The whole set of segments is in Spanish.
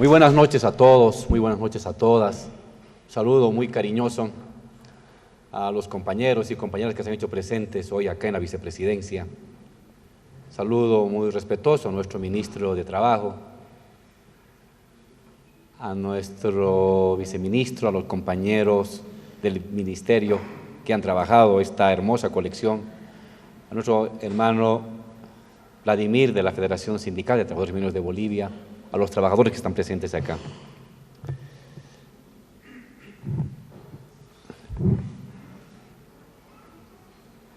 Muy buenas noches a todos, muy buenas noches a todas. Saludo muy cariñoso a los compañeros y compañeras que se han hecho presentes hoy acá en la vicepresidencia. Saludo muy respetuoso a nuestro ministro de Trabajo, a nuestro viceministro, a los compañeros del ministerio que han trabajado esta hermosa colección, a nuestro hermano Vladimir de la Federación Sindical de Trabajadores Mineros de Bolivia, a los trabajadores que están presentes acá.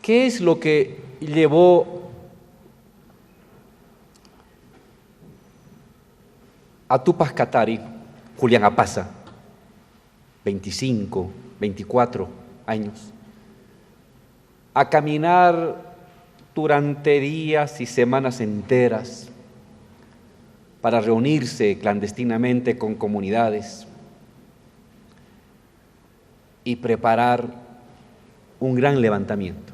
¿Qué es lo que llevó a Tupac Katari, Julián Apaza, 25, 24 años, a caminar durante días y semanas enteras para reunirse clandestinamente con comunidades y preparar un gran levantamiento?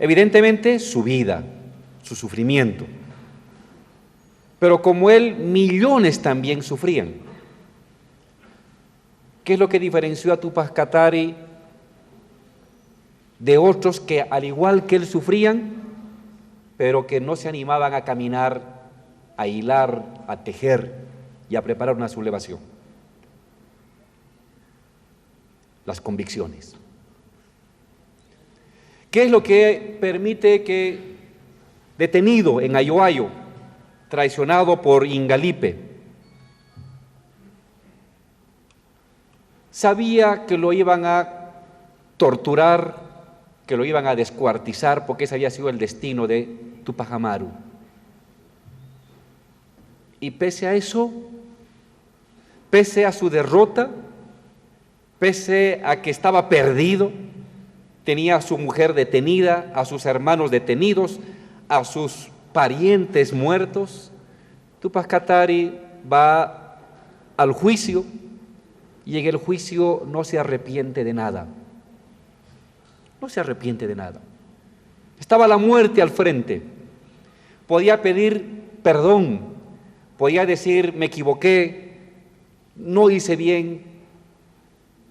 Evidentemente su vida, su sufrimiento, pero como él, millones también sufrían. ¿Qué es lo que diferenció a Tupac Katari de otros que al igual que él sufrían, pero que no se animaban a caminar, a hilar, a tejer y a preparar una sublevación? Las convicciones. ¿Qué es lo que permite que, detenido en Ayoayo, traicionado por Ingalipe, sabía que lo iban a torturar, que lo iban a descuartizar, porque ese había sido el destino de Tupac Amaru? Y pese a eso, pese a su derrota, pese a que estaba perdido, tenía a su mujer detenida, a sus hermanos detenidos, a sus parientes muertos, Tupac Katari va al juicio y en el juicio no se arrepiente de nada. No se arrepiente de nada. Estaba la muerte al frente. Podía pedir perdón, podía decir me equivoqué, no hice bien,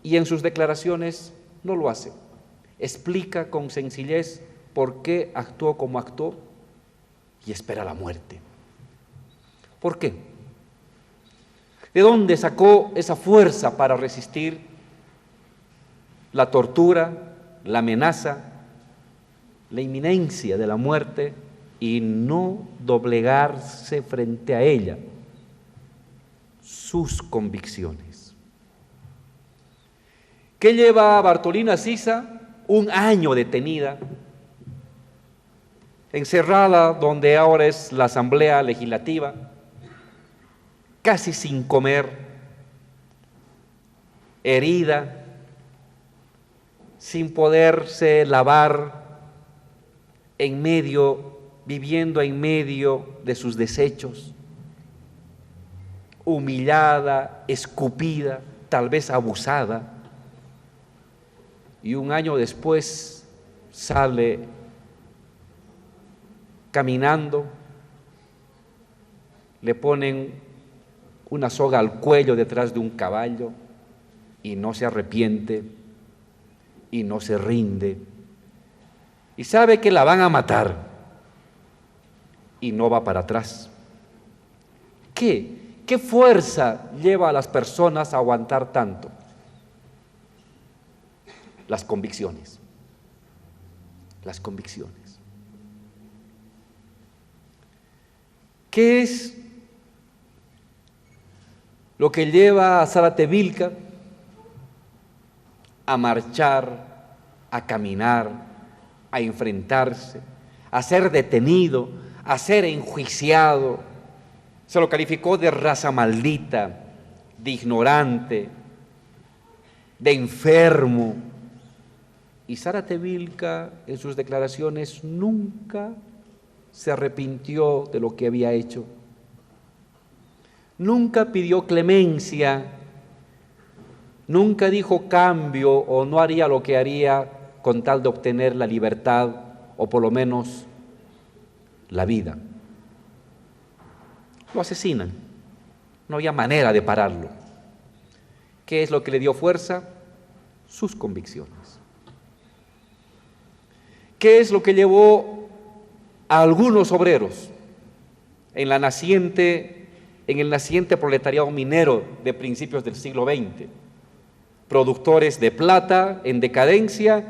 y en sus declaraciones no lo hace. Explica con sencillez por qué actuó como actuó y espera la muerte. ¿Por qué? ¿De dónde sacó esa fuerza para resistir la tortura, la amenaza, la inminencia de la muerte y no doblegarse frente a ella? Sus convicciones. ¿Qué lleva a Bartolina Sisa? Un año detenida, encerrada donde ahora es la Asamblea Legislativa, casi sin comer, herida, sin poderse lavar, viviendo en medio de sus desechos, humillada, escupida, tal vez abusada. Y un año después sale caminando, le ponen una soga al cuello detrás de un caballo y no se arrepiente y no se rinde y sabe que la van a matar y no va para atrás. ¿Qué fuerza lleva a las personas a aguantar tanto? Las convicciones. Las convicciones. ¿Qué es lo que lleva a Zárate Vilca a marchar, a caminar, a enfrentarse, a ser detenido, a ser enjuiciado? Se lo calificó de raza maldita, de ignorante, de enfermo. Y Zárate Vilca en sus declaraciones nunca se arrepintió de lo que había hecho. Nunca pidió clemencia, nunca dijo cambio o no haría lo que haría con tal de obtener la libertad o por lo menos la vida. Lo asesinan. No había manera de pararlo. ¿Qué es lo que le dio fuerza? Sus convicciones. ¿Qué es lo que llevó a algunos obreros en el naciente proletariado minero de principios del siglo XX? Productores de plata en decadencia,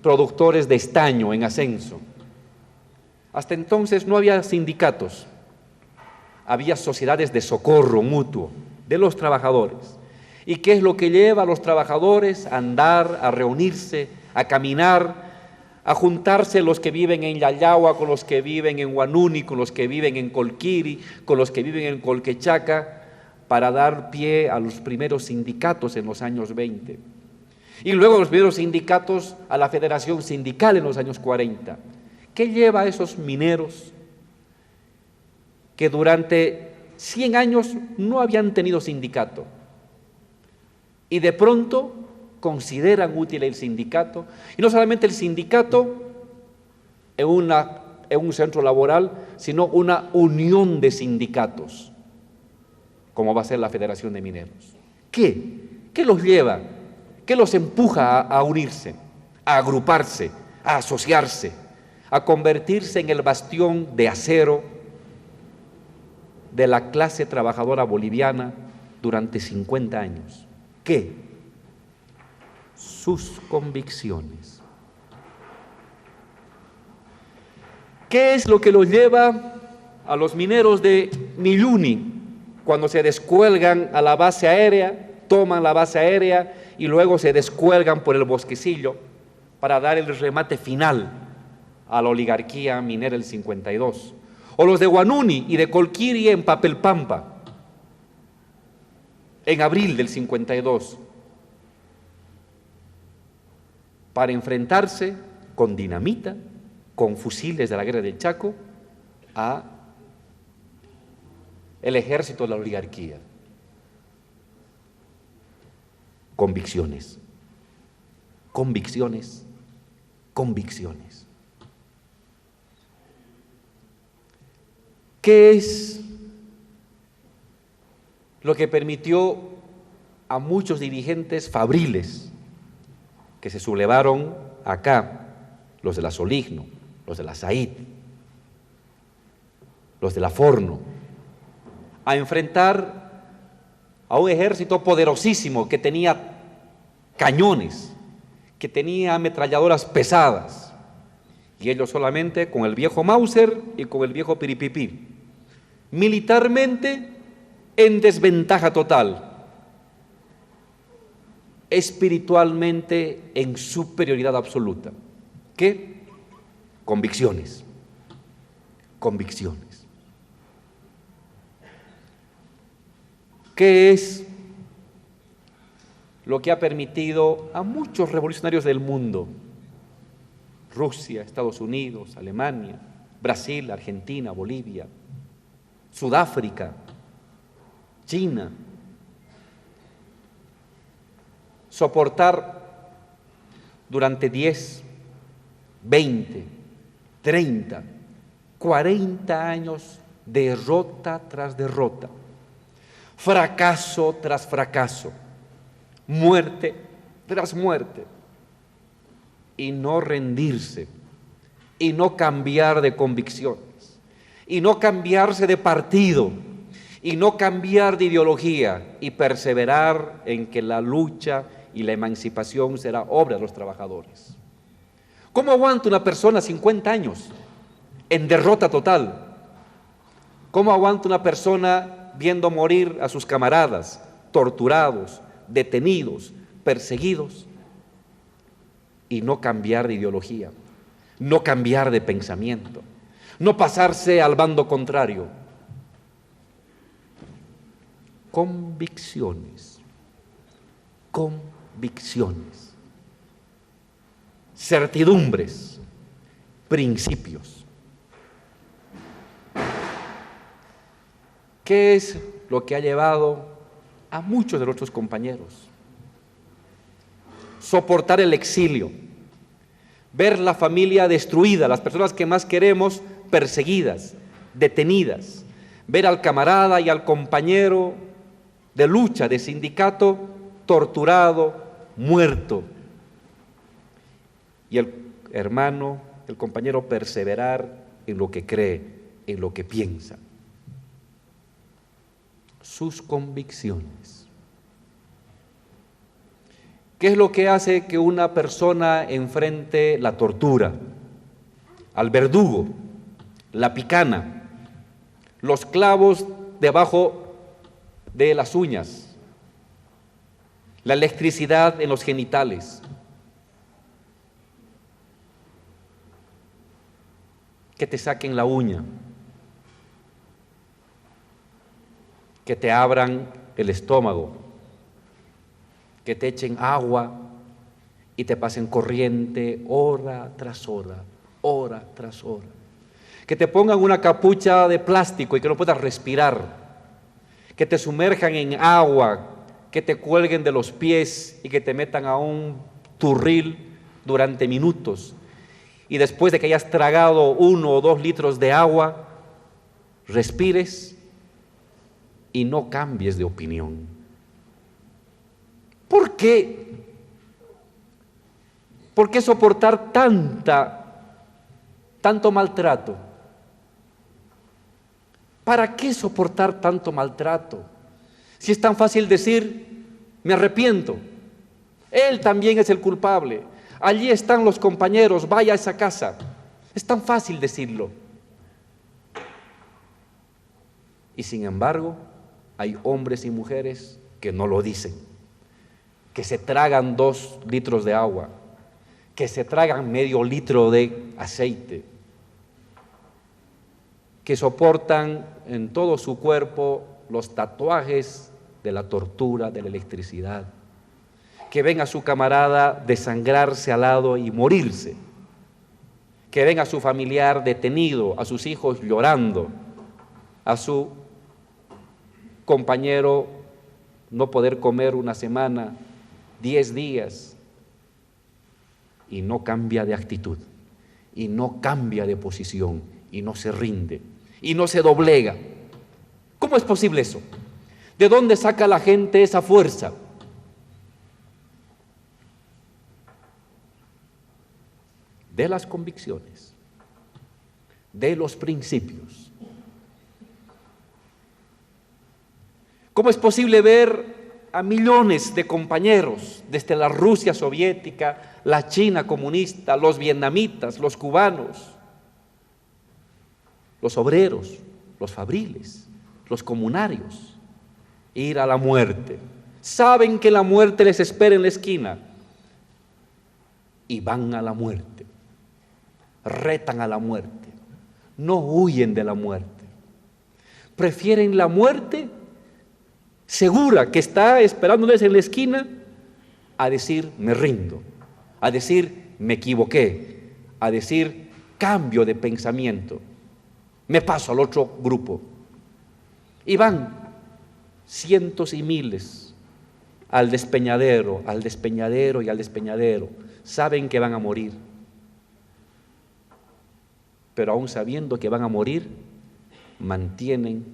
productores de estaño en ascenso. Hasta entonces no había sindicatos, había sociedades de socorro mutuo de los trabajadores. ¿Y qué es lo que lleva a los trabajadores a andar, a reunirse, a caminar, a juntarse los que viven en Yayagua con los que viven en Huanuni, con los que viven en Colquiri, con los que viven en Colquechaca, para dar pie a los primeros sindicatos en los años 20? Y luego los primeros sindicatos a la Federación Sindical en los años 40. ¿Qué lleva a esos mineros que durante 100 años no habían tenido sindicato y de pronto consideran útil el sindicato? Y no solamente el sindicato en un centro laboral, sino una unión de sindicatos, como va a ser la Federación de Mineros. ¿Qué los lleva? ¿Qué los empuja a unirse, a agruparse, a asociarse, a convertirse en el bastión de acero de la clase trabajadora boliviana durante 50 años? ¿Qué? Sus convicciones. ¿Qué es lo que los lleva a los mineros de Milluni cuando se descuelgan a la base aérea, toman la base aérea y luego se descuelgan por el bosquecillo para dar el remate final a la oligarquía minera del 52? O los de Huanuni y de Colquiri en Papelpampa, en abril del 52, para enfrentarse con dinamita, con fusiles de la guerra del Chaco, a el ejército de la oligarquía. Convicciones, convicciones, convicciones. ¿Qué es lo que permitió a muchos dirigentes fabriles que se sublevaron acá, los de la Soligno, los de la Said, los de la Forno, a enfrentar a un ejército poderosísimo que tenía cañones, que tenía ametralladoras pesadas, y ellos solamente con el viejo Mauser y con el viejo Piripipí, militarmente en desventaja total, espiritualmente en superioridad absoluta? ¿Qué? Convicciones, convicciones. ¿Qué es lo que ha permitido a muchos revolucionarios del mundo, Rusia, Estados Unidos, Alemania, Brasil, Argentina, Bolivia, Sudáfrica, China, soportar durante 10, 20, 30, 40 años derrota tras derrota, fracaso tras fracaso, muerte tras muerte, y no rendirse, y no cambiar de convicciones, y no cambiarse de partido, y no cambiar de ideología, y perseverar en que la lucha y la emancipación será obra de los trabajadores? ¿Cómo aguanta una persona 50 años en derrota total? ¿Cómo aguanta una persona viendo morir a sus camaradas, torturados, detenidos, perseguidos, y no cambiar de ideología, no cambiar de pensamiento, no pasarse al bando contrario? Convicciones, convicciones, certidumbres, principios. ¿Qué es lo que ha llevado a muchos de nuestros compañeros? Soportar el exilio, ver la familia destruida, las personas que más queremos perseguidas, detenidas, ver al camarada y al compañero de lucha, de sindicato, torturado, muerto. Y el hermano, el compañero, perseverar en lo que cree, en lo que piensa. Sus convicciones. ¿Qué es lo que hace que una persona enfrente la tortura, al verdugo, la picana, los clavos debajo de las uñas, la electricidad en los genitales? Que te saquen la uña, que te abran el estómago, que te echen agua y te pasen corriente hora tras hora, hora tras hora. Que te pongan una capucha de plástico y que no puedas respirar. Que te sumerjan en agua, que te cuelguen de los pies y que te metan a un turril durante minutos. Y después de que hayas tragado 1 o 2 litros de agua, respires y no cambies de opinión. ¿Por qué? ¿Por qué soportar tanto maltrato? ¿Para qué soportar tanto maltrato? Si es tan fácil decir, me arrepiento, él también es el culpable, allí están los compañeros, vaya a esa casa. Es tan fácil decirlo. Y sin embargo, hay hombres y mujeres que no lo dicen, que se tragan 2 litros de agua, que se tragan medio litro de aceite, que soportan en todo su cuerpo los tatuajes de la tortura, de la electricidad, que ven a su camarada desangrarse al lado y morirse, que ven a su familiar detenido, a sus hijos llorando, a su compañero no poder comer una semana, 10 días, y no cambia de actitud, y no cambia de posición, y no se rinde, y no se doblega. ¿Cómo es posible eso? ¿De dónde saca la gente esa fuerza? De las convicciones, de los principios. ¿Cómo es posible ver a millones de compañeros desde la Rusia soviética, la China comunista, los vietnamitas, los cubanos, los obreros, los fabriles, los comunarios, ir a la muerte? Saben que la muerte les espera en la esquina y van a la muerte, retan a la muerte, no huyen de la muerte, prefieren la muerte segura que está esperándoles en la esquina, a decir me rindo, a decir me equivoqué, a decir cambio de pensamiento, me paso al otro grupo. Y van cientos y miles al despeñadero y al despeñadero. Saben que van a morir, pero aún sabiendo que van a morir, mantienen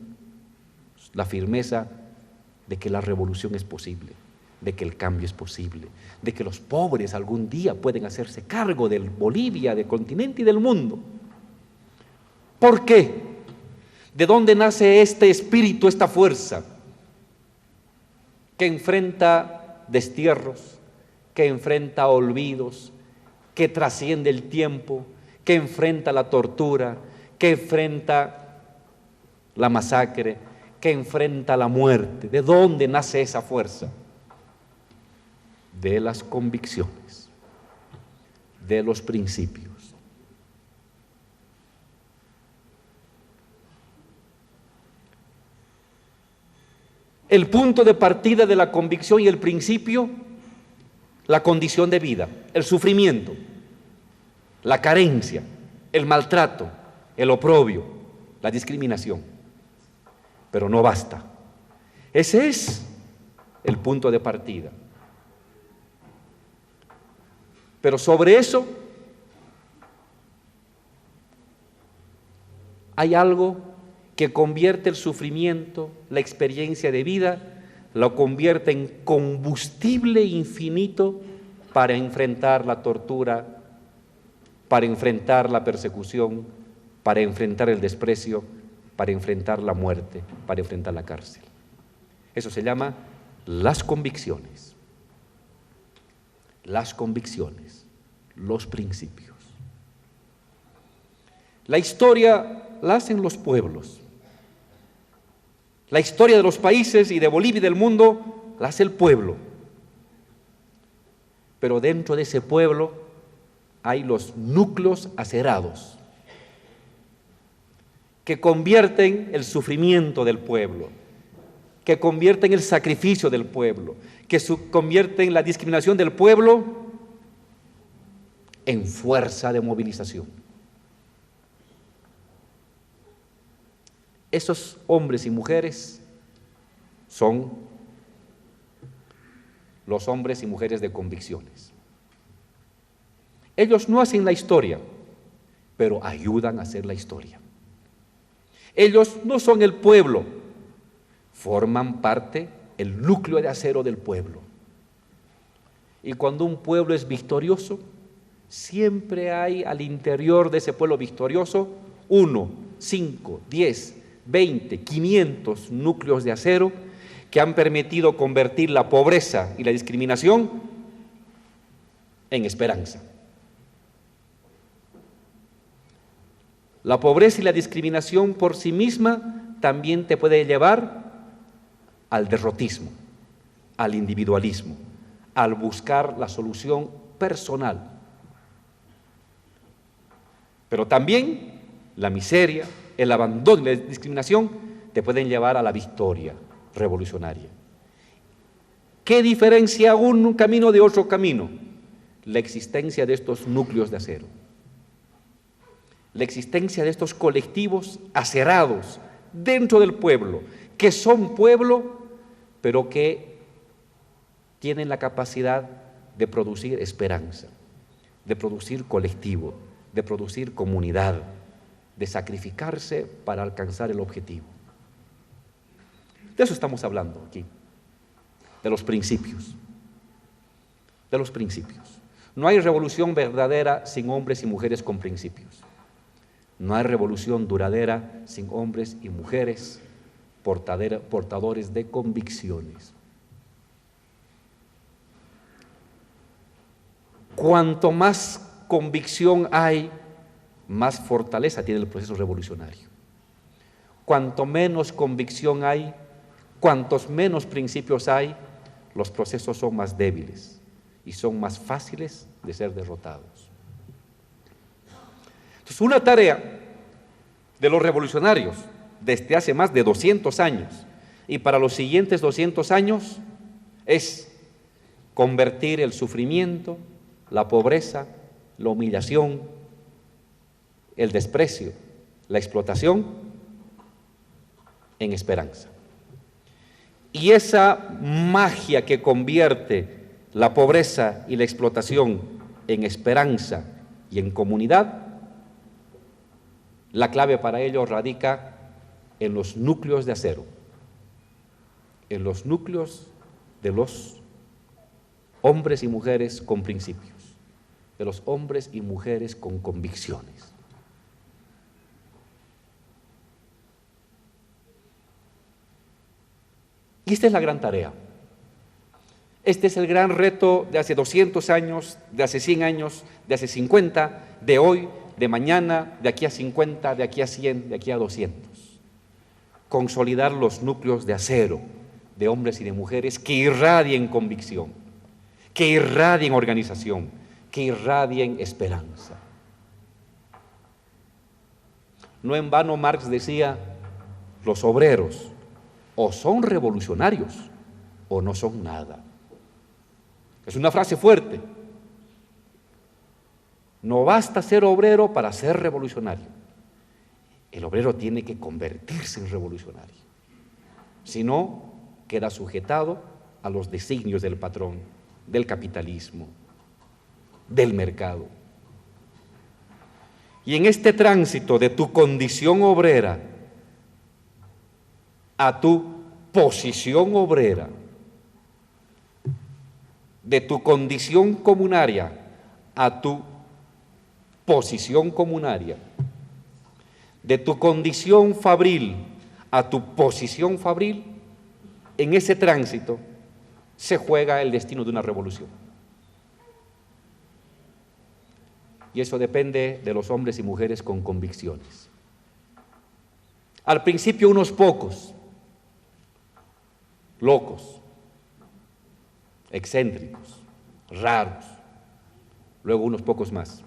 la firmeza de que la revolución es posible, de que el cambio es posible, de que los pobres algún día pueden hacerse cargo de Bolivia, del continente y del mundo. ¿Por qué? ¿De dónde nace este espíritu, esta fuerza que enfrenta destierros, que enfrenta olvidos, que trasciende el tiempo, que enfrenta la tortura, que enfrenta la masacre, que enfrenta la muerte? ¿De dónde nace esa fuerza? De las convicciones, de los principios. El punto de partida de la convicción y el principio, la condición de vida, el sufrimiento, la carencia, el maltrato, el oprobio, la discriminación. Pero no basta. Ese es el punto de partida. Pero sobre eso hay algo que convierte el sufrimiento, la experiencia de vida, lo convierte en combustible infinito para enfrentar la tortura, para enfrentar la persecución, para enfrentar el desprecio, para enfrentar la muerte, para enfrentar la cárcel. Eso se llama las convicciones. Las convicciones, los principios. La historia la hacen los pueblos. La historia de los países y de Bolivia y del mundo la hace el pueblo. Pero dentro de ese pueblo hay los núcleos acerados que convierten el sufrimiento del pueblo, que convierten el sacrificio del pueblo, que convierten la discriminación del pueblo en fuerza de movilización. Esos hombres y mujeres son los hombres y mujeres de convicciones. Ellos no hacen la historia, pero ayudan a hacer la historia. Ellos no son el pueblo, forman parte, el núcleo de acero del pueblo. Y cuando un pueblo es victorioso, siempre hay al interior de ese pueblo victorioso 1, 5, 10, 20, 500 núcleos de acero que han permitido convertir la pobreza y la discriminación en esperanza. La pobreza y la discriminación por sí misma también te puede llevar al derrotismo, al individualismo, al buscar la solución personal. Pero también la miseria, el abandono y la discriminación te pueden llevar a la victoria revolucionaria. ¿Qué diferencia un camino de otro camino? La existencia de estos núcleos de acero. La existencia de estos colectivos acerados dentro del pueblo, que son pueblo, pero que tienen la capacidad de producir esperanza, de producir colectivo, de producir comunidad, de sacrificarse para alcanzar el objetivo. De eso estamos hablando aquí, de los principios, de los principios. No hay revolución verdadera sin hombres y mujeres con principios. No hay revolución duradera sin hombres y mujeres portadores de convicciones. Cuanto más convicción hay, más fortaleza tiene el proceso revolucionario. Cuanto menos convicción hay, cuantos menos principios hay, los procesos son más débiles y son más fáciles de ser derrotados. Entonces, una tarea de los revolucionarios desde hace más de 200 años y para los siguientes 200 años es convertir el sufrimiento, la pobreza, la humillación, el desprecio, la explotación en esperanza. Y esa magia que convierte la pobreza y la explotación en esperanza y en comunidad, la clave para ello radica en los núcleos de acero, en los núcleos de los hombres y mujeres con principios, de los hombres y mujeres con convicciones. Y esta es la gran tarea. Este es el gran reto de hace 200 años, de hace 100 años, de hace 50, de hoy, de mañana, de aquí a 50, de aquí a 100, de aquí a 200. Consolidar los núcleos de acero de hombres y de mujeres que irradien convicción, que irradien organización, que irradien esperanza. No en vano Marx decía, los obreros o son revolucionarios o no son nada. Es una frase fuerte. No basta ser obrero para ser revolucionario. El obrero tiene que convertirse en revolucionario. Si no, queda sujetado a los designios del patrón, del capitalismo, del mercado. Y en este tránsito de tu condición obrera a tu posición obrera, de tu condición comunaria a tu posición comunaria, de tu condición fabril a tu posición fabril, en ese tránsito se juega el destino de una revolución. Y eso depende de los hombres y mujeres con convicciones. Al principio unos pocos, locos, excéntricos, raros, luego unos pocos más,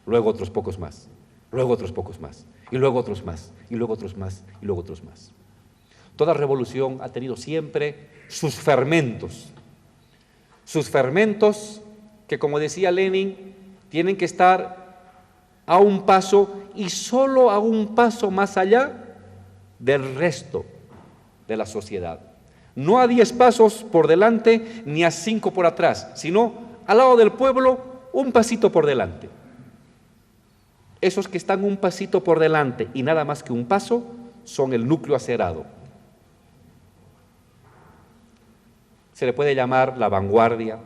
luego otros pocos más, luego otros pocos más, y luego otros más, y luego otros más, y luego otros más. Toda revolución ha tenido siempre sus fermentos que, como decía Lenin, tienen que estar a un paso y solo a un paso más allá del resto de la sociedad. No a 10 pasos por delante ni a 5 por atrás, sino al lado del pueblo, un pasito por delante. Esos que están un pasito por delante y nada más que un paso son el núcleo acerado. Se le puede llamar la vanguardia,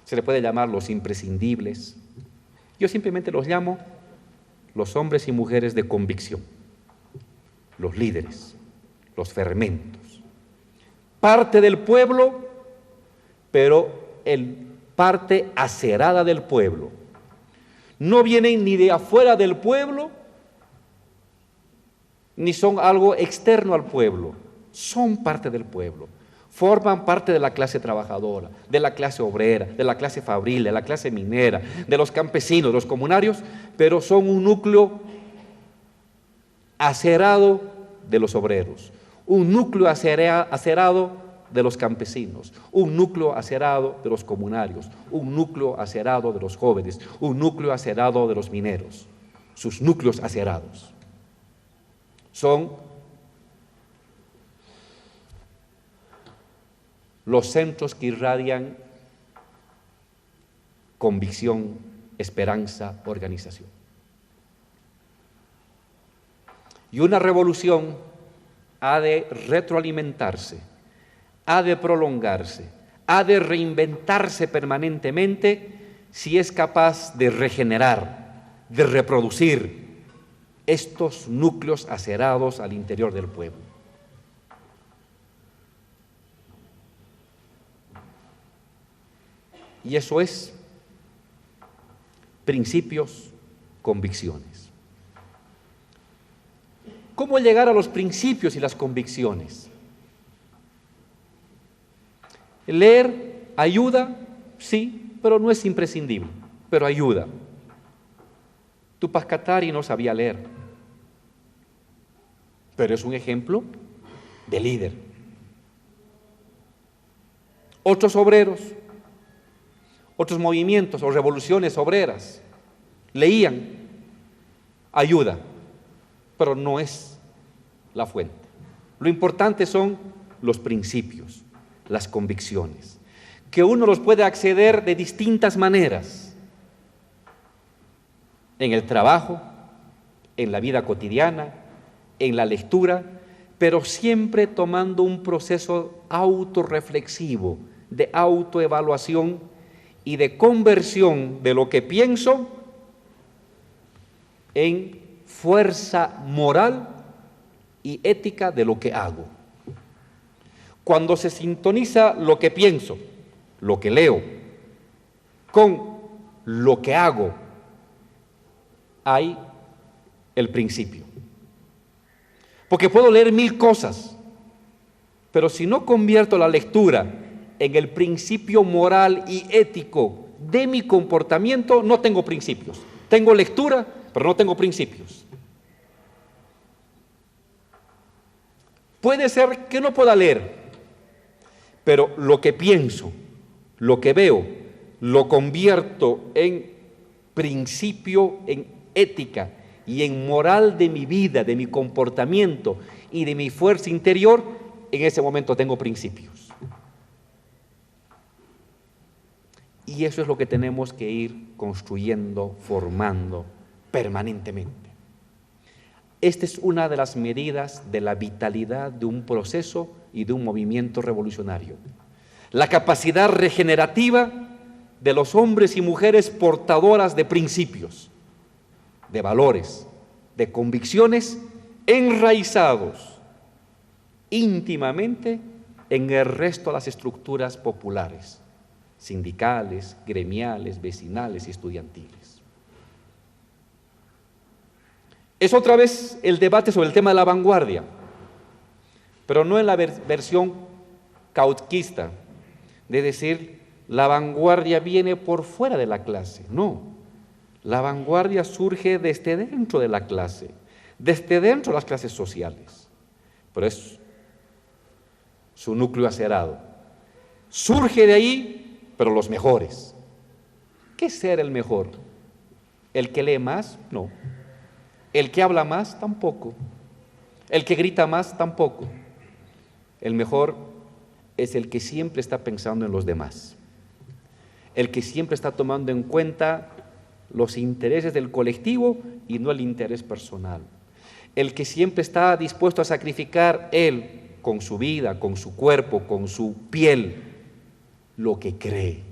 se le puede llamar los imprescindibles. Yo simplemente los llamo los hombres y mujeres de convicción, los líderes, los fermentos. Parte del pueblo, pero parte acerada del pueblo. No vienen ni de afuera del pueblo, ni son algo externo al pueblo, son parte del pueblo. Forman parte de la clase trabajadora, de la clase obrera, de la clase fabril, de la clase minera, de los campesinos, de los comunarios, pero son un núcleo acerado de los obreros, un núcleo acerado de los campesinos, un núcleo acerado de los comunarios, un núcleo acerado de los jóvenes, un núcleo acerado de los mineros. Sus núcleos acerados son los centros que irradian convicción, esperanza, organización. Y una revolución ha de retroalimentarse, ha de prolongarse, ha de reinventarse permanentemente si es capaz de regenerar, de reproducir estos núcleos acerados al interior del pueblo. Y eso es principios, convicciones. ¿Cómo llegar a los principios y las convicciones? Leer ayuda, sí, pero no es imprescindible, pero ayuda. Tupac Katari no sabía leer, pero es un ejemplo de líder. Otros obreros, otros movimientos o revoluciones obreras leían, ayuda, pero no es la fuente. Lo importante son los principios, las convicciones, que uno los puede acceder de distintas maneras, en el trabajo, en la vida cotidiana, en la lectura, pero siempre tomando un proceso autorreflexivo, de autoevaluación y de conversión de lo que pienso en fuerza moral y ética de lo que hago. Cuando se sintoniza lo que pienso, lo que leo, con lo que hago, hay el principio. Porque puedo leer 1000 cosas, pero si no convierto la lectura en el principio moral y ético de mi comportamiento, no tengo principios. Tengo lectura, pero no tengo principios. Puede ser que no pueda leer, pero lo que pienso, lo que veo, lo convierto en principio, en ética y en moral de mi vida, de mi comportamiento y de mi fuerza interior. En ese momento tengo principios. Y eso es lo que tenemos que ir construyendo, formando permanentemente. Esta es una de las medidas de la vitalidad de un proceso y de un movimiento revolucionario. La capacidad regenerativa de los hombres y mujeres portadoras de principios, de valores, de convicciones enraizados íntimamente en el resto de las estructuras populares, sindicales, gremiales, vecinales y estudiantiles. Es otra vez el debate sobre el tema de la vanguardia, pero no en la versión cautquista, de decir, la vanguardia viene por fuera de la clase. No, la vanguardia surge desde dentro de la clase, desde dentro de las clases sociales, pero es su núcleo acerado. Surge de ahí, pero los mejores. ¿Qué es ser el mejor? ¿El que lee más? No. ¿El que habla más? Tampoco. ¿El que grita más? Tampoco. El mejor es el que siempre está pensando en los demás, el que siempre está tomando en cuenta los intereses del colectivo y no el interés personal, el que siempre está dispuesto a sacrificar él con su vida, con su cuerpo, con su piel, lo que cree,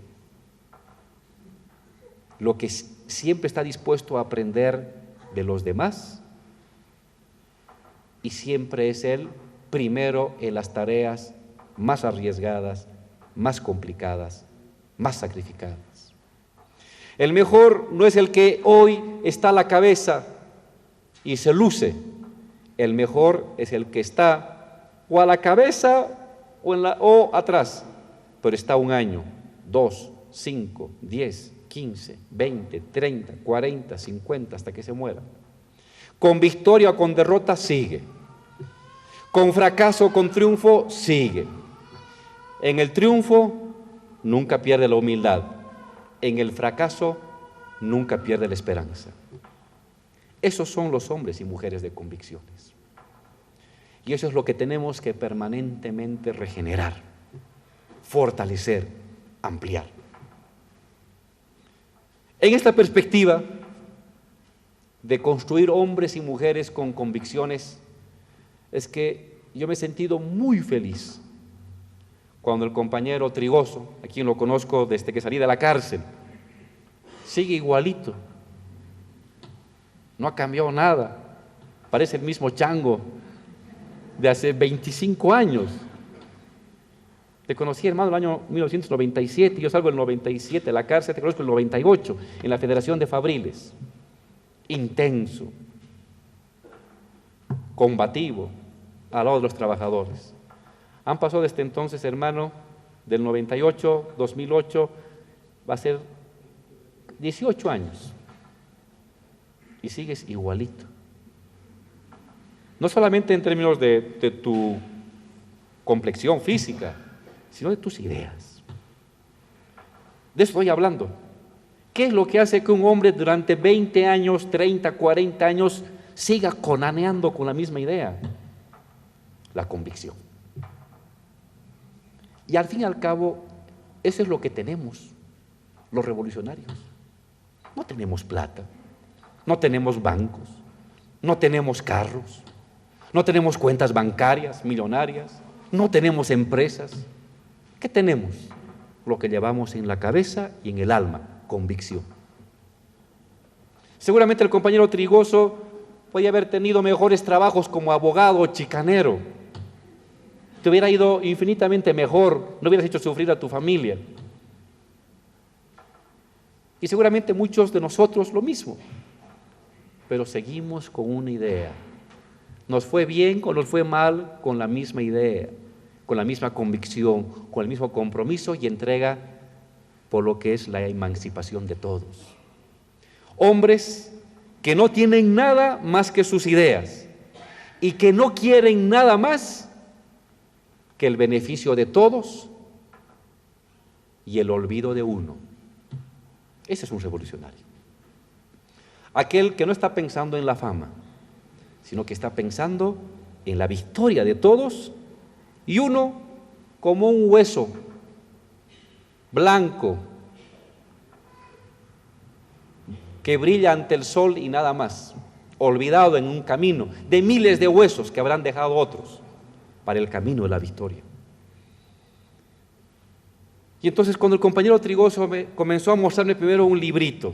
lo que siempre está dispuesto a aprender de los demás y siempre es él primero en las tareas más arriesgadas, más complicadas, más sacrificadas. El mejor no es el que hoy está a la cabeza y se luce. El mejor es el que está o a la cabeza o atrás, pero está 1 año, 2, 5, 10, 15, 20, 30, 40, 50, hasta que se muera. Con victoria o con derrota sigue. Con fracaso o con triunfo sigue. En el triunfo nunca pierde la humildad, en el fracaso nunca pierde la esperanza. Esos son los hombres y mujeres de convicciones. Y eso es lo que tenemos que permanentemente regenerar, fortalecer, ampliar. En esta perspectiva de construir hombres y mujeres con convicciones, es que yo me he sentido muy feliz cuando el compañero Trigoso, a quien lo conozco desde que salí de la cárcel, sigue igualito, no ha cambiado nada, parece el mismo chango de hace 25 años. Te conocí, hermano, en el año 1997, yo salgo en el 97 de la cárcel, te conozco en el 98, en la Federación de Fabriles. Intenso, combativo, al lado de los trabajadores. Han pasado desde entonces, hermano, del 98, 2008, va a ser 18 años. Y sigues igualito. No solamente en términos de tu complexión física, sino de tus ideas. De eso estoy hablando. ¿Qué es lo que hace que un hombre durante 20 años, 30, 40 años siga conaneando con la misma idea? La convicción. Y al fin y al cabo, eso es lo que tenemos los revolucionarios. No tenemos plata, no tenemos bancos, no tenemos carros, no tenemos cuentas bancarias millonarias, no tenemos empresas. ¿Qué tenemos? Lo que llevamos en la cabeza y en el alma, convicción. Seguramente el compañero Trigoso podía haber tenido mejores trabajos como abogado o chicanero. Te hubiera ido infinitamente mejor, no hubieras hecho sufrir a tu familia. Y seguramente muchos de nosotros lo mismo. Pero seguimos con una idea. Nos fue bien o nos fue mal con la misma idea, con la misma convicción, con el mismo compromiso y entrega por lo que es la emancipación de todos. Hombres que no tienen nada más que sus ideas y que no quieren nada más que el beneficio de todos y el olvido de uno. Ese es un revolucionario. Aquel que no está pensando en la fama, sino que está pensando en la victoria de todos y uno como un hueso blanco que brilla ante el sol y nada más, olvidado en un camino de miles de huesos que habrán dejado otros para el camino de la victoria. Y entonces cuando el compañero Trigoso comenzó a mostrarme primero un librito,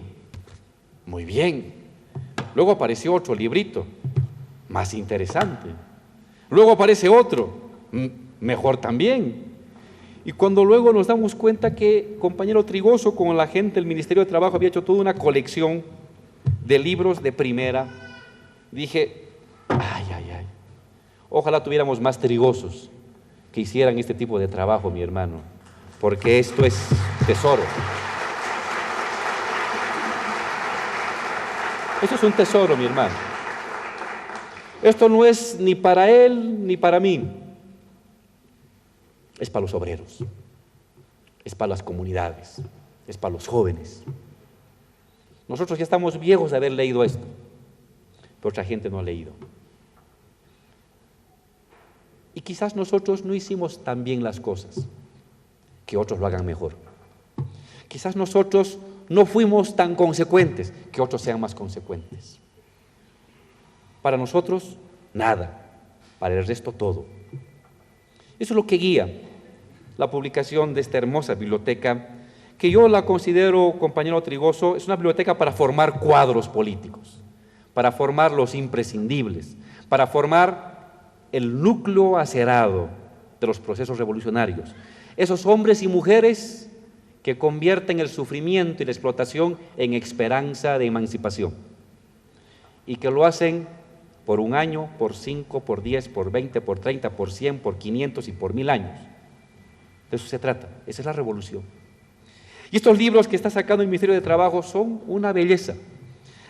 muy bien, luego apareció otro librito, más interesante, luego aparece otro, mejor también. Y cuando luego nos damos cuenta que el compañero Trigoso con la gente del Ministerio de Trabajo había hecho toda una colección de libros de primera, dije, ay, ojalá tuviéramos más Trigosos que hicieran este tipo de trabajo, mi hermano, porque esto es tesoro. Esto es un tesoro, mi hermano. Esto no es ni para él ni para mí. Es para los obreros, es para las comunidades, es para los jóvenes. Nosotros ya estamos viejos de haber leído esto, pero otra gente no ha leído. Y quizás nosotros no hicimos tan bien las cosas, que otros lo hagan mejor. Quizás nosotros no fuimos tan consecuentes, que otros sean más consecuentes. Para nosotros, nada. Para el resto, todo. Eso es lo que guía la publicación de esta hermosa biblioteca, que yo la considero, compañero Trigoso, es una biblioteca para formar cuadros políticos, para formar los imprescindibles, para formar el núcleo acerado de los procesos revolucionarios. Esos hombres y mujeres que convierten el sufrimiento y la explotación en esperanza de emancipación y que lo hacen por 1 año, por 5, por 10, por 20, por 30, por 100, por 500 y por 1000 años. De eso se trata, esa es la revolución. Y estos libros que está sacando el Ministerio de Trabajo son una belleza.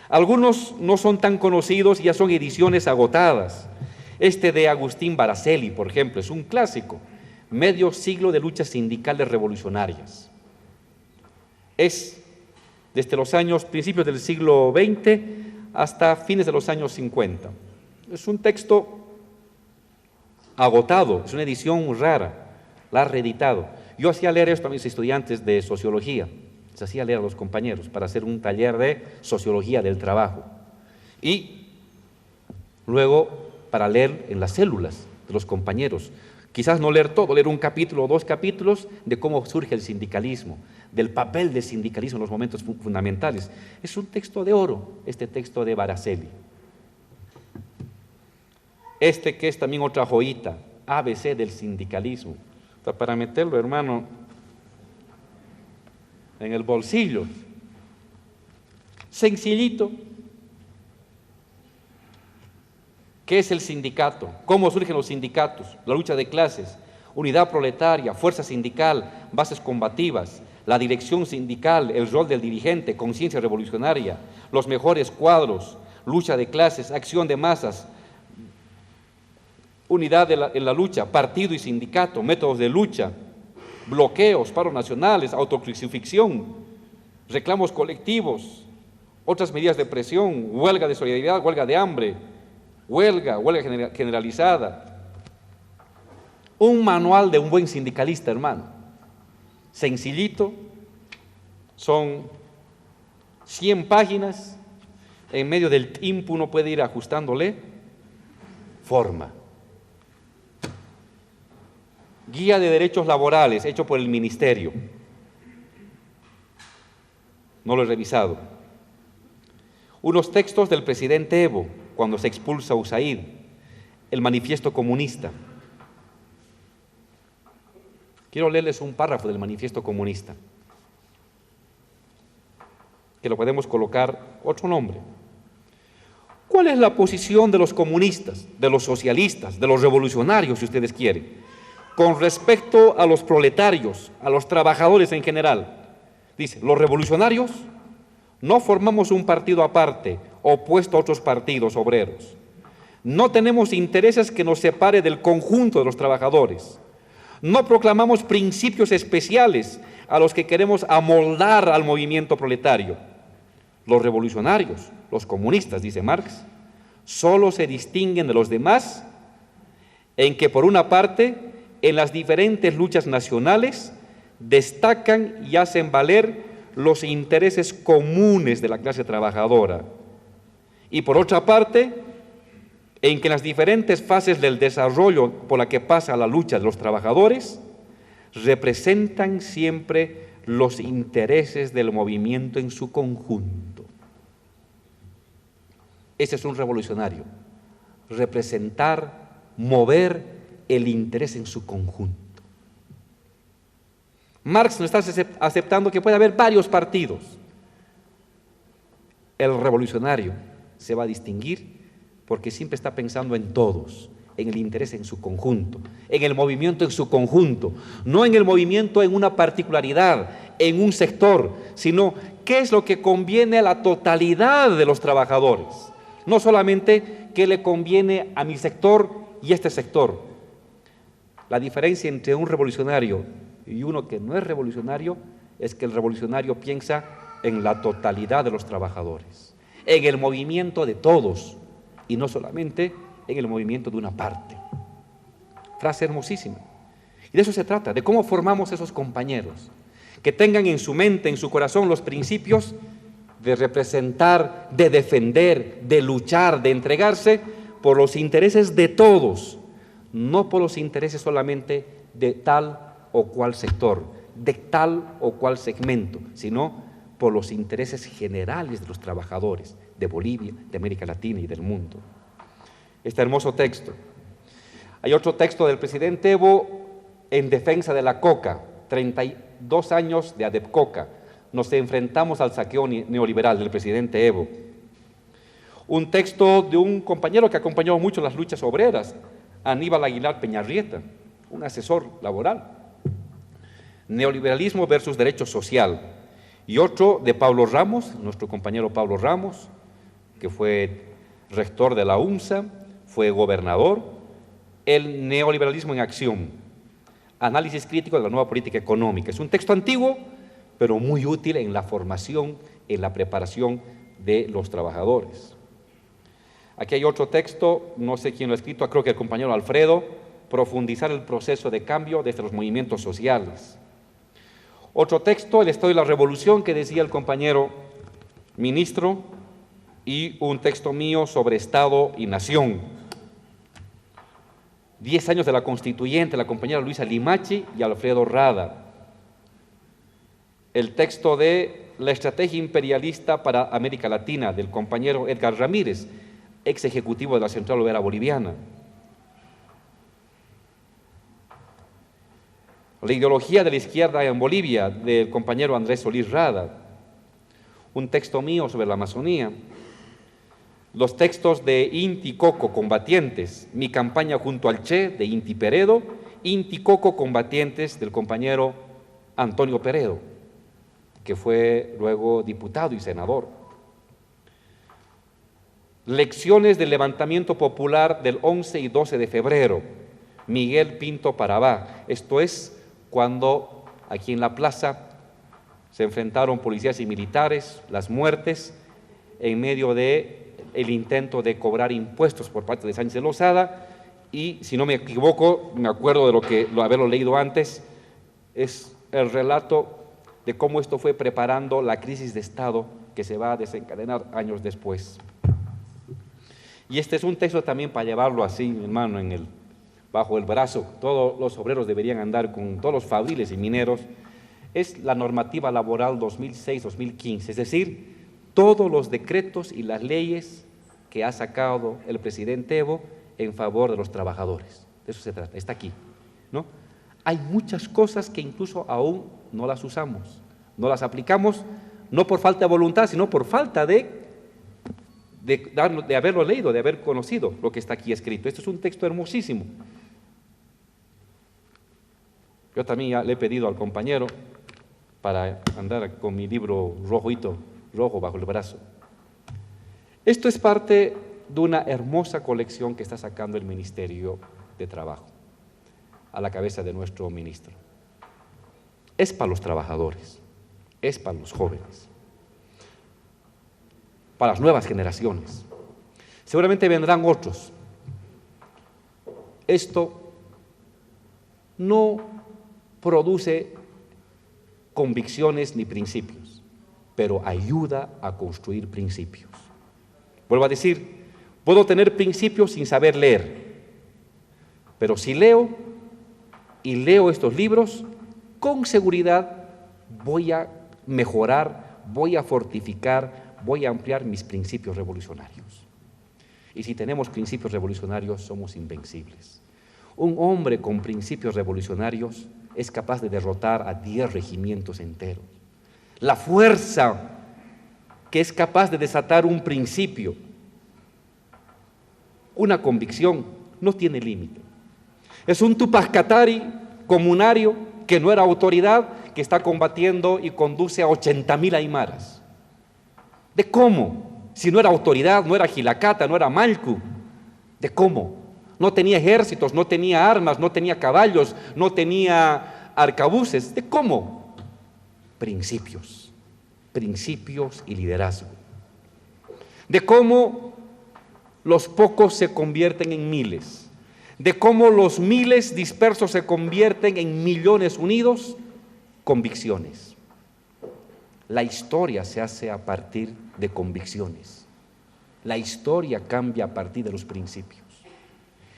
Algunos no son tan conocidos y ya son ediciones agotadas. Este de Agustín Baracelli, por ejemplo, es un clásico, Medio siglo de luchas sindicales revolucionarias. Es desde los principios del siglo XX hasta fines de los años 50. Es un texto agotado, es una edición rara, la ha reeditado. Yo hacía leer esto a mis estudiantes de sociología, les hacía leer a los compañeros para hacer un taller de sociología del trabajo. Y luego para leer en las células de los compañeros, quizás no leer todo, leer un capítulo o 2 capítulos de cómo surge el sindicalismo, del papel del sindicalismo en los momentos fundamentales. Es un texto de oro, este texto de Baracelli. Este que es también otra joyita, ABC del sindicalismo. O sea, para meterlo, hermano, en el bolsillo. Sencillito. ¿Qué es el sindicato? ¿Cómo surgen los sindicatos? La lucha de clases, unidad proletaria, fuerza sindical, bases combativas, la dirección sindical, el rol del dirigente, conciencia revolucionaria, los mejores cuadros, lucha de clases, acción de masas, unidad en la lucha, partido y sindicato, métodos de lucha, bloqueos, paros nacionales, autocrucifixión, reclamos colectivos, otras medidas de presión, huelga de solidaridad, huelga de hambre, huelga generalizada. Un manual de un buen sindicalista, hermano. Sencillito, son 100 páginas, en medio del tiempo uno puede ir ajustándole forma. Guía de derechos laborales, hecho por el ministerio. No lo he revisado. Unos textos del presidente Evo, cuando se expulsa a USAID, el manifiesto comunista. Quiero leerles un párrafo del manifiesto comunista, que lo podemos colocar otro nombre. ¿Cuál es la posición de los comunistas, de los socialistas, de los revolucionarios, si ustedes quieren, con respecto a los proletarios, a los trabajadores en general? Dice, los revolucionarios no formamos un partido aparte, opuesto a otros partidos obreros. No tenemos intereses que nos separe del conjunto de los trabajadores. No proclamamos principios especiales a los que queremos amoldar al movimiento proletario. Los revolucionarios, los comunistas, dice Marx, solo se distinguen de los demás en que, por una parte, en las diferentes luchas nacionales destacan y hacen valer los intereses comunes de la clase trabajadora, Y por otra parte, en que en las diferentes fases del desarrollo por la que pasa la lucha de los trabajadores, representan siempre los intereses del movimiento en su conjunto. Ese es un revolucionario, representar, mover el interés en su conjunto. Marx no está aceptando que puede haber varios partidos. El revolucionario se va a distinguir porque siempre está pensando en todos, en el interés en su conjunto, en el movimiento en su conjunto, no en el movimiento en una particularidad, en un sector, sino qué es lo que conviene a la totalidad de los trabajadores, no solamente qué le conviene a mi sector y este sector. La diferencia entre un revolucionario y uno que no es revolucionario es que el revolucionario piensa en la totalidad de los trabajadores, en el movimiento de todos y no solamente en el movimiento de una parte. Frase hermosísima. Y de eso se trata, de cómo formamos esos compañeros, que tengan en su mente, en su corazón los principios de representar, de defender, de luchar, de entregarse por los intereses de todos, no por los intereses solamente de tal o cual sector, de tal o cual segmento, sino por los intereses generales de los trabajadores de Bolivia, de América Latina y del mundo. Este hermoso texto. Hay otro texto del presidente Evo en defensa de la coca, 32 años de ADEPCOCA. Nos enfrentamos al saqueo neoliberal del presidente Evo. Un texto de un compañero que acompañó mucho las luchas obreras, Aníbal Aguilar Peñarrieta, un asesor laboral. Neoliberalismo versus derecho social. Y otro de Pablo Ramos, nuestro compañero Pablo Ramos, que fue rector de la UNSA, fue gobernador. El neoliberalismo en acción, análisis crítico de la nueva política económica. Es un texto antiguo, pero muy útil en la formación, en la preparación de los trabajadores. Aquí hay otro texto, no sé quién lo ha escrito, creo que el compañero Alfredo, profundizar el proceso de cambio desde los movimientos sociales. Otro texto, el estado de la revolución, que decía el compañero ministro, y un texto mío sobre Estado y Nación. 10 años de la Constituyente, la compañera Luisa Limachi y Alfredo Rada. El texto de La estrategia imperialista para América Latina, del compañero Edgar Ramírez, ex ejecutivo de la Central Obrera Boliviana. La ideología de la izquierda en Bolivia, del compañero Andrés Solís Rada. Un texto mío sobre la Amazonía. Los textos de Inti Coco Combatientes, mi campaña junto al Che, de Inti Peredo, Inti Coco Combatientes, del compañero Antonio Peredo, que fue luego diputado y senador. Lecciones del levantamiento popular del 11 y 12 de febrero, Miguel Pinto Parabá. Esto es cuando aquí en la plaza se enfrentaron policías y militares, las muertes, en medio de el intento de cobrar impuestos por parte de Sánchez de Lozada, y si no me equivoco, me acuerdo de haberlo leído antes, es el relato de cómo esto fue preparando la crisis de Estado que se va a desencadenar años después. Y este es un texto también para llevarlo así, hermano, bajo el brazo. Todos los obreros deberían andar con todos los fabriles y mineros. Es la normativa laboral 2006-2015, es decir, todos los decretos y las leyes que ha sacado el presidente Evo en favor de los trabajadores. De eso se trata, está aquí, ¿no? Hay muchas cosas que incluso aún no las usamos, no las aplicamos, no por falta de voluntad, sino por falta de haberlo leído, de haber conocido lo que está aquí escrito. Esto es un texto hermosísimo. Yo también ya le he pedido al compañero para andar con mi libro rojo bajo el brazo. Esto es parte de una hermosa colección que está sacando el Ministerio de Trabajo, a la cabeza de nuestro ministro. Es para los trabajadores, es para los jóvenes, para las nuevas generaciones. Seguramente vendrán otros. Esto no produce convicciones ni principios, pero ayuda a construir principios. Vuelvo a decir, puedo tener principios sin saber leer, pero si leo y leo estos libros, con seguridad voy a mejorar, voy a fortificar, voy a ampliar mis principios revolucionarios. Y si tenemos principios revolucionarios, somos invencibles. Un hombre con principios revolucionarios es capaz de derrotar a 10 regimientos enteros. La fuerza que es capaz de desatar un principio, una convicción, no tiene límite. Es un Tupac Katari comunario que no era autoridad, que está combatiendo y conduce a 80.000 aymaras. ¿De cómo? Si no era autoridad, no era Gilacata, no era Malcu. ¿De cómo? No tenía ejércitos, no tenía armas, no tenía caballos, no tenía arcabuces. ¿De cómo? Principios y liderazgo. De cómo los pocos se convierten en miles, de cómo los miles dispersos se convierten en millones unidos, convicciones. La historia se hace a partir de convicciones. La historia cambia a partir de los principios.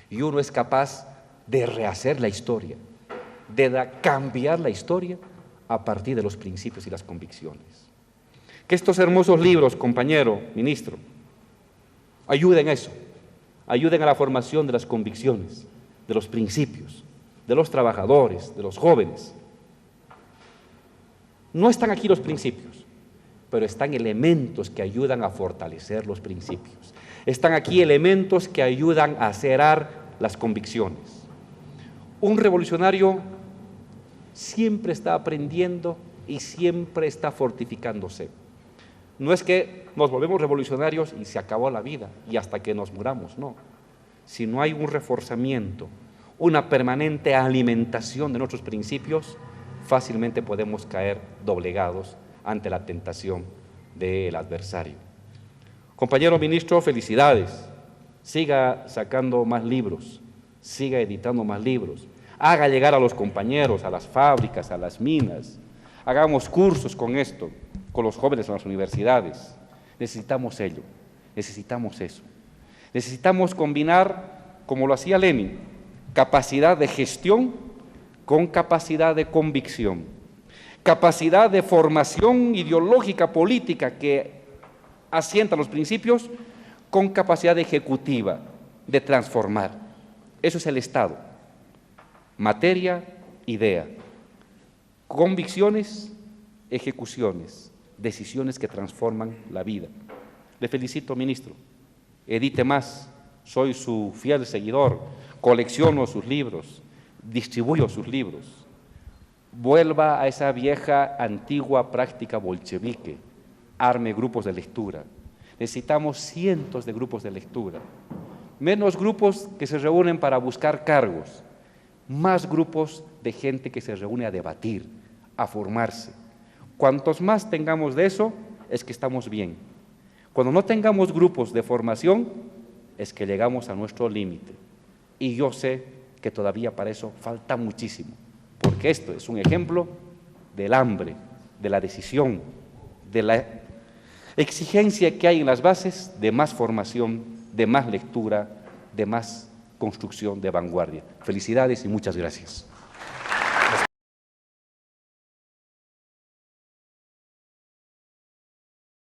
Y uno es capaz de rehacer la historia, de cambiar la historia a partir de los principios y las convicciones. Que estos hermosos libros, compañero, ministro, ayuden a eso, ayuden a la formación de las convicciones, de los principios, de los trabajadores, de los jóvenes. No están aquí los principios, pero están elementos que ayudan a fortalecer los principios. Están aquí elementos que ayudan a acerar las convicciones. Un revolucionario siempre está aprendiendo y siempre está fortificándose. No es que nos volvemos revolucionarios y se acabó la vida y hasta que nos muramos, no. Si no hay un reforzamiento, una permanente alimentación de nuestros principios, fácilmente podemos caer doblegados ante la tentación del adversario. Compañero ministro, felicidades. Siga sacando más libros, siga editando más libros. Haga llegar a los compañeros, a las fábricas, a las minas. Hagamos cursos con esto, con los jóvenes en las universidades. Necesitamos ello, necesitamos eso. Necesitamos combinar, como lo hacía Lenin, capacidad de gestión con capacidad de convicción, capacidad de formación ideológica, política que asienta los principios con capacidad ejecutiva de transformar. Eso es el Estado. Materia, idea. Convicciones, ejecuciones, decisiones que transforman la vida. Le felicito, ministro. Edite más. Soy su fiel seguidor. Colecciono sus libros. Distribuyo sus libros. Vuelva a esa vieja, antigua práctica bolchevique. Arme grupos de lectura. Necesitamos cientos de grupos de lectura. Menos grupos que se reúnen para buscar cargos. Más grupos de gente que se reúne a debatir, a formarse. Cuantos más tengamos de eso, es que estamos bien. Cuando no tengamos grupos de formación, es que llegamos a nuestro límite. Y yo sé que todavía para eso falta muchísimo, porque esto es un ejemplo del hambre, de la decisión, de la exigencia que hay en las bases de más formación, de más lectura, de más construcción de vanguardia. Felicidades y muchas gracias.